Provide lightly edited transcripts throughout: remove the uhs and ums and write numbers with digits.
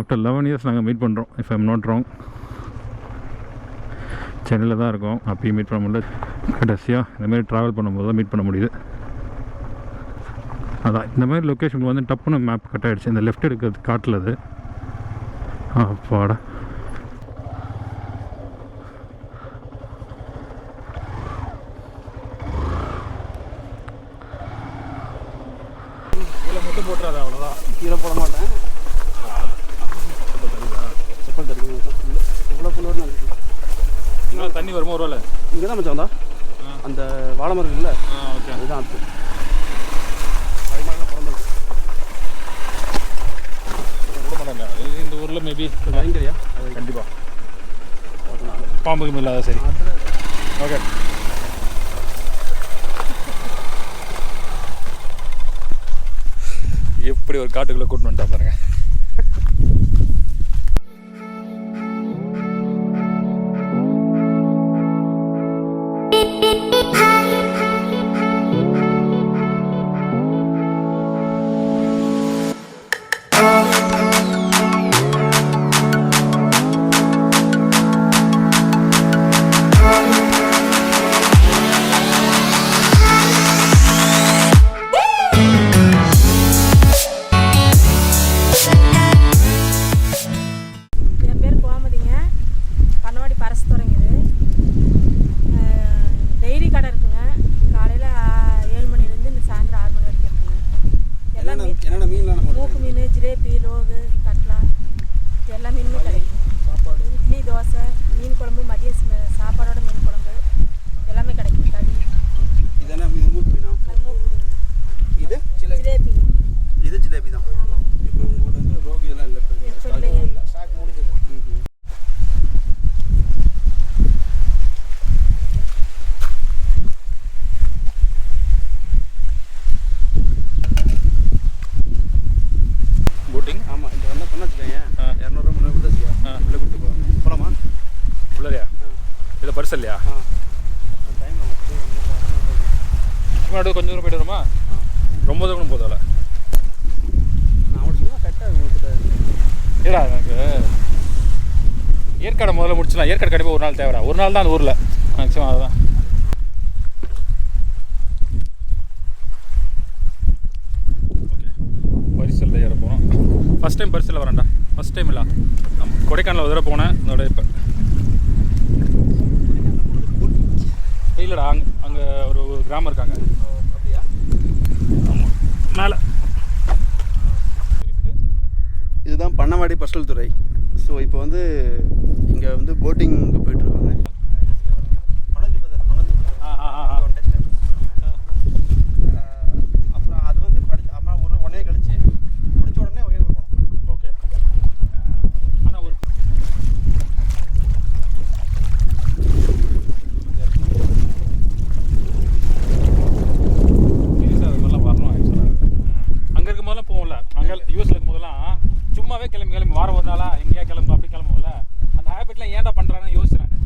After 11 years நாங்கள் meet பண்ணுறோம். If I'm not wrong. சென்னையில் தான் இருக்கோம். அப்பயும் மீட் பண்ண முடியல. கடைசியாக இந்தமாதிரி ட்ராவல் பண்ணும்போது தான் மீட் பண்ண முடியுது. அதான் இந்த மாதிரி லொக்கேஷனுக்கு வந்து டப்புன்னு மேப் கட் ஆகிடுச்சு. இந்த லெஃப்ட் எடுக்கிறது காட்டில் அது. அப்பாடா. கீழே மட்டும் போட்டுறாது, அவ்வளோதான். கீழே போட மாட்டேன். செப்பல் தருவீங்க இவ்வளோ புல்லோடு இருக்குது. இங்கே தண்ணி வருமா ஒரு வேலை? இங்கே தான் மச்சான் அந்த வாழை மரம் இருக்குல்ல, ஓகே, அதுதான் அது. அதுமாதிரிலாம் பிறந்தது விட மாட்டாங்க இந்த ஊரில். மேபி பயங்கரியா கண்டிப்பாக பாம்புக்கு இல்லாத. சரி, ஓகே. எப்படி ஒரு காட்டுக்குள்ளே கூட்டின்னு வந்துட்டா பாருங்க. பன்னவாடி பரசு துறைங்குது. டெய்லி கடை இருக்குங்க. காலையில் 7 மணிலேருந்து இந்த சாயந்தரம் 6 மணி வரைக்கும் இருக்குங்க. எல்லாம் மீன், மூக்கு மீன், ஜிலேபி, லோகு, கட்லா, எல்லா மீனுமே கிடைக்கும். சாப்பாடு, இட்லி, தோசை, மீன் குழம்பு, மதிய சாப்பாடோட மீன் குழம்பு எல்லாமே கிடைக்கும். கறி. இதெல்லாம் மூக்கு மீனா? அது மூக்கு மீன். இது ஜிலேபி. இது ஜிலேபி தான். ஆமாம். இப்போ உங்கள்கிட்ட வந்து ரோகு எல்லாம் இல்லை. ஸ்டாக் முடிஞ்சது. போட்டிங்? ஆமாம், இங்கே வந்தால் பண்ண வச்சுக்கோங்க. 200 300 கூட செய்யா. உள்ளே கூப்பிட்டு போவாங்க. போகலாமா? உள்ளரையா? இதை பரிசல் இல்லையா? டைம் சும்மா கொஞ்சம் தூரம் போய்ட்டு வருமா? ரொம்ப தூரம் போதால நான் அவன் சொன்னால் கரெக்டாக உங்களுக்கு ஏடா. எனக்கு ஏற்காடை முதல்ல முடிச்சிடலாம். ஏற்காடு கண்டிப்பாக ஒரு நாள் தேவைடா. ஒரு நாள் தான் அந்த ஊரில் மேக்ஸிமம். அதுதான். ஓகே, பரிசலில் ஏற போகிறோம். ஃபஸ்ட் டைம் பரிசலில் வரேன்டா. ஃபஸ்ட் டைம் இல்லை, கொடைக்கானல் ஒரு தடவை போனேன். அதோட இப்போ இல்லைடா, அங்கே ஒரு கிராமம் இருக்காங்க. அப்படியா? ஆமாம், மேலே. இதுதான் பன்னவாடி பரிசல் துறை. ஸோ இப்போ வந்து இங்கே வந்து போட்டிங் போயிட்டுருக்காங்க. அப்புறம் அது வந்து அம்மா ஒரு 1 இயர் கழிச்சு முடிச்ச உடனே போகணும். ஓகே. ஆனால் ஒரு அது மாதிரிலாம் வரணும். ஆக்சுவலாக அங்கே இருக்கும் போதெல்லாம் போகும்ல, அங்கே யூஎஸ்ல இருக்கும் போதெல்லாம் சும்மாவே கிளம்பி வாரம் ஒரு நாளாக எங்கேயா கிளம்பு அப்படி கிளம்பும்ல. அந்த ஹேபிட்லாம் ஏன்டா பண்ணுறாங்கன்னு யோசிச்சுறாங்க.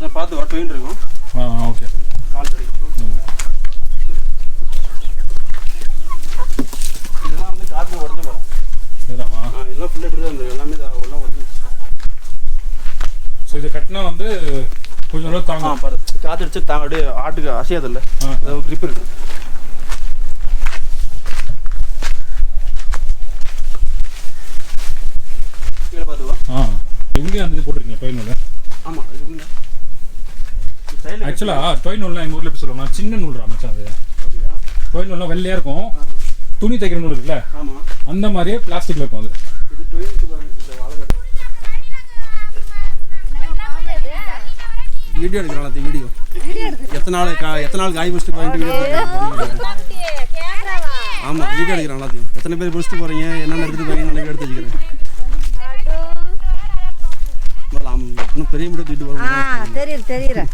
கொஞ்சம் பார்த்து வா ட்ரெயின் இருக்கும். ஓகே. கால் கிடைக்கும். இதெல்லாம் வந்து காற்று உடஞ்ச மரம். இதுதாமா? இதெல்லாம் ஃபுல்லாக இப்படி தான் இருந்தது. எல்லாமே எல்லாம் உடஞ்சி. ஸோ இதை கட்டினா வந்து கொஞ்சம் அளவு தாங்கும். பாரு காற்று அடிச்சு அப்படியே ஆட்டுக்கு அசையாதில்ல. ஒரு ட்ரிப் இருக்கு. கீழே பார்த்துவா. இவங்களே அந்த இது போட்டிருக்கீங்க டொய் நூல்? ஆமாம் இது ஆக்சுவலாக டொய் நூல்லாம் எங்கள் ஊரில் எப்படி சொல்லுவாங்க, சின்ன நூல் மச்சான். அது டொய் நூல்லாம் வெள்ளையாக இருக்கும், துணி தைக்கிற நூல் இருக்குல்ல, ஆமாம் அந்த மாதிரியே பிளாஸ்டிக்கில் இருக்கும். அது இது வீடியோ எடுக்கிறாங்களா? வீடியோ எத்தனை நாள் காய் முடிச்சுட்டு போயிட்டு வீடியோ ஆமாம் வீடியோ எடுக்கிறாங்களா? எத்தனை பேர் முடிச்சுட்டு போகிறீங்க, என்னென்ன எடுத்துகிட்டு போறீங்கன்னு எடுத்து வச்சுக்கிறேன். இன்னும் பெரிய வீடியோ தூக்கிட்டு போகிறோம். தெரியுறேன்.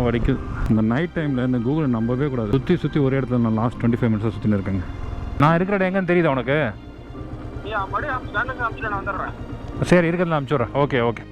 வடிக்குது இந்த நைட் டைமில். இந்த கூகுளை நம்பவே கூடாது. சுற்றி ஒரே இடத்துல நான் லாஸ்ட் 25 மினிட்ஸாக சுற்றின்னு இருக்கேங்க. நான் இருக்கிற இடம் எங்கன்னு தெரியுதா உனக்கு? சரி இருக்கிறதுல அனுப்பிச்சி விட்றேன். ஓகே.